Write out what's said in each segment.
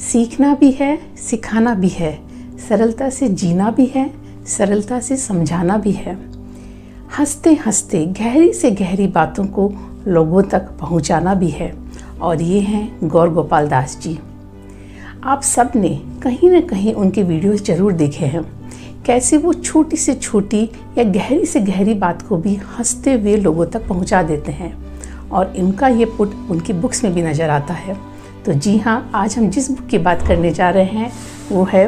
सीखना भी है, सिखाना भी है, सरलता से जीना भी है, सरलता से समझाना भी है। हंसते हंसते गहरी से गहरी बातों को लोगों तक पहुंचाना भी है। और ये हैं गौर गोपाल दास जी। आप सब ने कहीं ना कहीं उनके वीडियोस जरूर देखे हैं, कैसे वो छोटी से छोटी या गहरी से गहरी बात को भी हंसते हुए लोगों तक पहुंचा देते हैं। और इनका ये पुट उनकी बुक्स में भी नज़र आता है। तो जी हाँ, आज हम जिस बुक की बात करने जा रहे हैं वो है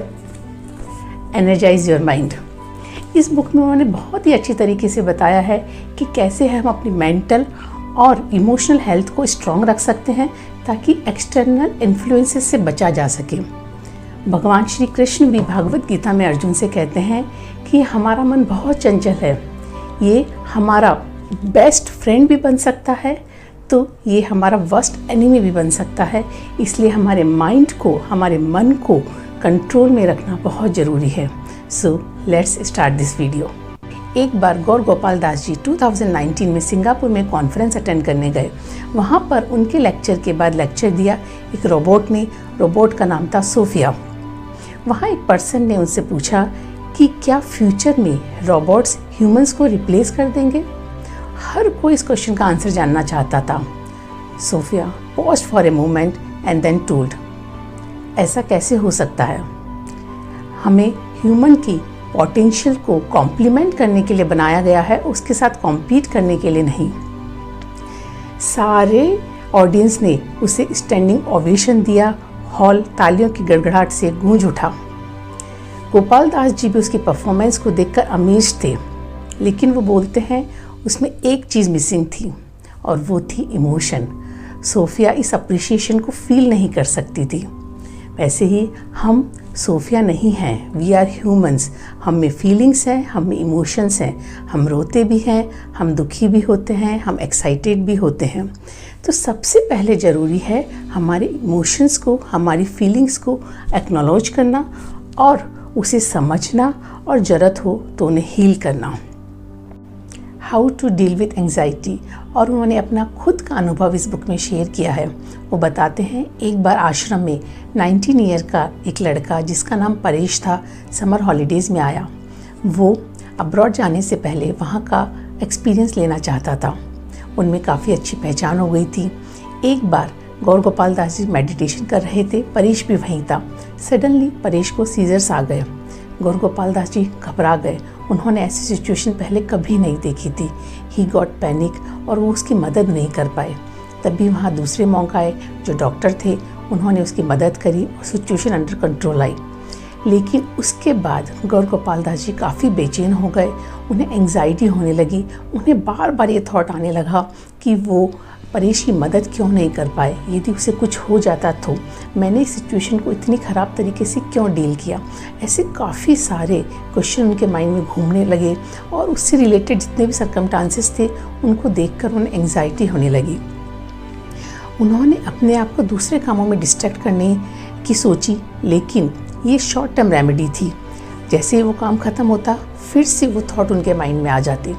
एनर्जाइज योर माइंड। इस बुक में उन्होंने बहुत ही अच्छी तरीके से बताया है कि कैसे हम अपनी मेंटल और इमोशनल हेल्थ को स्ट्रॉन्ग रख सकते हैं ताकि एक्सटर्नल इन्फ्लुएंसेस से बचा जा सके। भगवान श्री कृष्ण भी भागवत गीता में अर्जुन से कहते हैं कि हमारा मन बहुत चंचल है, ये हमारा बेस्ट फ्रेंड भी बन सकता है तो ये हमारा वर्स्ट एनिमी भी बन सकता है। इसलिए हमारे माइंड को, हमारे मन को कंट्रोल में रखना बहुत ज़रूरी है। So let's start this video. एक बार गौर गोपाल दास जी 2019 में सिंगापुर में कॉन्फ्रेंस अटेंड करने गए। वहाँ पर उनके लेक्चर के बाद लेक्चर दिया एक रोबोट ने। रोबोट का नाम था सोफिया। वहाँ एक पर्सन ने उनसे पूछा कि क्या फ्यूचर में रोबोट्स ह्यूमंस को रिप्लेस कर देंगे। हर कोई इस क्वेश्चन का आंसर जानना चाहता था। Sophia paused for a moment and then told, ऐसा कैसे हो सकता है? हमें ह्यूमन की पोटेंशियल को कॉम्प्लीमेंट करने के लिए बनाया गया है, उसके साथ कॉम्पीट करने के लिए नहीं। सारे ऑडियंस ने उसे स्टैंडिंग ओवेशन दिया। हॉल तालियों की गड़गड़ाहट से गूंज उठा। गोपाल दास जी भी उसकी परफॉर्मेंस को देखकर अमेज थे, लेकिन वो बोलते हैं उसमें एक चीज़ मिसिंग थी और वो थी इमोशन। सोफिया इस अप्रिशिएशन को फील नहीं कर सकती थी। वैसे ही हम सोफिया नहीं हैं, वी आर ह्यूमंस। हम में फीलिंग्स हैं, हम में इमोशंस हैं। हम रोते भी हैं, हम दुखी भी होते हैं, हम एक्साइटेड भी होते हैं। तो सबसे पहले ज़रूरी है हमारे इमोशंस को, हमारी फीलिंग्स को एक्नॉलेज करना और उसे समझना और ज़रूरत हो तो उन्हें हील करना। How to deal with anxiety. और उन्होंने अपना खुद का अनुभव इस बुक में शेयर किया है। वो बताते हैं एक बार आश्रम में 19 ईयर का एक लड़का जिसका नाम परेश था, समर हॉलीडेज़ में आया। वो अब्रॉड जाने से पहले वहाँ का एक्सपीरियंस लेना चाहता था। उनमें काफ़ी अच्छी पहचान हो गई थी। एक बार गौर गोपाल दास जी मेडिटेशन कर रहे थे, परेश भी वहीं था। सडनली परेश को सीजर्स आ गए। गौर गोपाल दास जी घबरा गए। उन्होंने ऐसी सिचुएशन पहले कभी नहीं देखी थी। ही गॉट पैनिक और वो उसकी मदद नहीं कर पाए। तभी वहाँ दूसरे मॉन्क आए जो डॉक्टर थे। उन्होंने उसकी मदद करी और सिचुएशन अंडर कंट्रोल आई। लेकिन उसके बाद गौर गोपाल दास जी काफ़ी बेचैन हो गए। उन्हें एंग्जाइटी होने लगी। उन्हें बार बार ये थॉट आने लगा कि वो परेश की मदद क्यों नहीं कर पाए। यदि उसे कुछ हो जाता तो मैंने इस सिचुएशन को इतनी ख़राब तरीके से क्यों डील किया। ऐसे काफ़ी सारे क्वेश्चन उनके माइंड में घूमने लगे और उससे रिलेटेड जितने भी सर्कमस्टांसेस थे उनको देखकर उन्हें एंग्जाइटी होने लगी। उन्होंने अपने आप को दूसरे कामों में डिस्ट्रैक्ट करने की सोची, लेकिन ये शॉर्ट टर्म रेमेडी थी। जैसे ही वो काम ख़त्म होता फिर से वो थॉट उनके माइंड में आ जाते।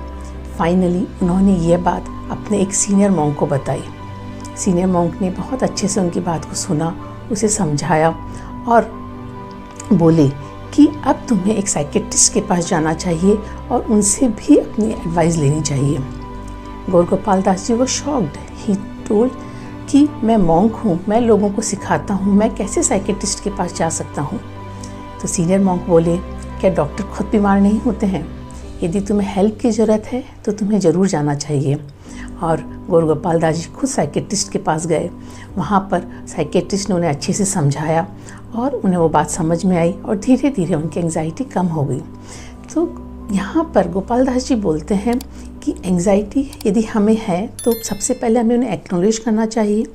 फाइनली उन्होंने ये बात अपने एक सीनियर मॉन्क को बताई। सीनियर मॉन्क ने बहुत अच्छे से उनकी बात को सुना, उसे समझाया और बोले कि अब तुम्हें एक साइकेट्रिस्ट के पास जाना चाहिए और उनसे भी अपनी एडवाइस लेनी चाहिए। गौर गोपाल दास जी वो शॉक्ड। ही टोल्ड कि मैं मॉन्क हूँ, मैं लोगों को सिखाता हूँ, मैं कैसे साइकेट्रिस्ट के पास जा सकता हूँ। तो सीनियर मॉन्क बोले, क्या डॉक्टर खुद बीमार नहीं होते हैं? यदि तुम्हें हेल्प की ज़रूरत है तो तुम्हें ज़रूर जाना चाहिए। और गौर गोपाल दास जी खुद साइकेट्रिस्ट के पास गए। वहाँ पर साइकेट्रिस्ट ने उन्हें अच्छे से समझाया और उन्हें वो बात समझ में आई और धीरे धीरे उनकी एंग्जाइटी कम हो गई। तो यहाँ पर गोपाल दास जी बोलते हैं कि एंग्जाइटी यदि हमें है तो सबसे पहले हमें उन्हें एक्नॉलेज करना चाहिए।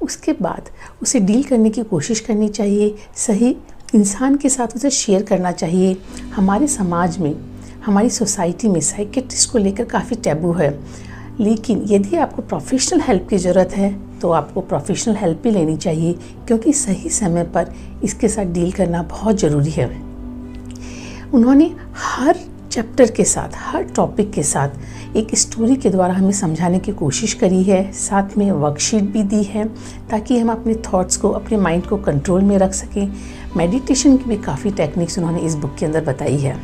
उसके बाद उसे डील करने की कोशिश करनी चाहिए। सही इंसान के साथ उसे शेयर करना चाहिए। हमारे समाज में, हमारी सोसाइटी में साइकेट्रिस्ट को लेकर काफ़ी टैबू है, लेकिन यदि आपको प्रोफेशनल हेल्प की ज़रूरत है तो आपको प्रोफेशनल हेल्प भी लेनी चाहिए, क्योंकि सही समय पर इसके साथ डील करना बहुत ज़रूरी है। उन्होंने हर चैप्टर के साथ, हर टॉपिक के साथ एक स्टोरी के द्वारा हमें समझाने की कोशिश करी है। साथ में वर्कशीट भी दी है ताकि हम अपने थॉट्स को, अपने माइंड को कंट्रोल में रख सकें। मेडिटेशन की भी काफ़ी टेक्निक्स उन्होंने इस बुक के अंदर बताई है।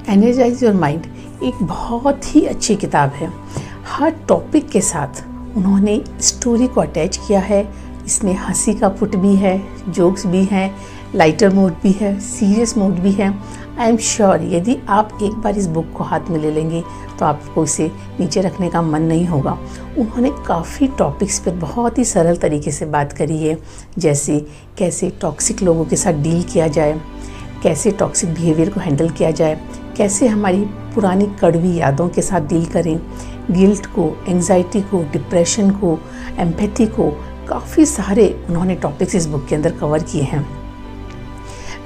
एनर्जाइज योर माइंड एक बहुत ही अच्छी किताब है। हर टॉपिक के साथ उन्होंने स्टोरी को अटैच किया है। इसमें हंसी का पुट भी है, जोक्स भी हैं, लाइटर मोड भी है, सीरियस मोड भी है। आई एम श्योर यदि आप एक बार इस बुक को हाथ में ले लेंगे तो आपको इसे नीचे रखने का मन नहीं होगा। उन्होंने काफ़ी टॉपिक्स पर बहुत ही सरल तरीके से बात करी है, जैसे कैसे टॉक्सिक लोगों के साथ डील किया जाए, कैसे टॉक्सिक बिहेवियर को हैंडल किया जाए, कैसे हमारी पुरानी कड़वी यादों के साथ डील करें, गिल्ट को, एंग्जाइटी को, डिप्रेशन को, एम्पैथी को। काफ़ी सारे उन्होंने टॉपिक्स इस बुक के अंदर कवर किए हैं।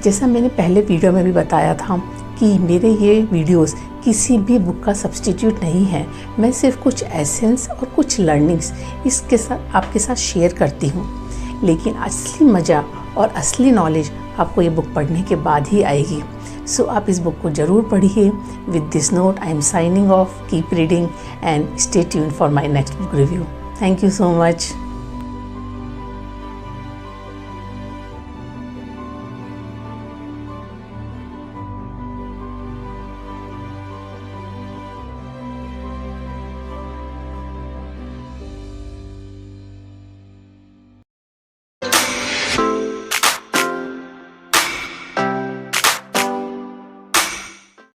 जैसा मैंने पहले वीडियो में भी बताया था कि मेरे ये वीडियोस किसी भी बुक का सब्स्टिट्यूट नहीं है। मैं सिर्फ कुछ एसेंस और कुछ लर्निंग्स इसके साथ आपके साथ शेयर करती हूँ, लेकिन असली मज़ा और असली नॉलेज आपको ये बुक पढ़ने के बाद ही आएगी। सो आप इस बुक को ज़रूर पढ़िए। With this note I am signing off. Keep reading and stay tuned for my next book review. Thank you so much.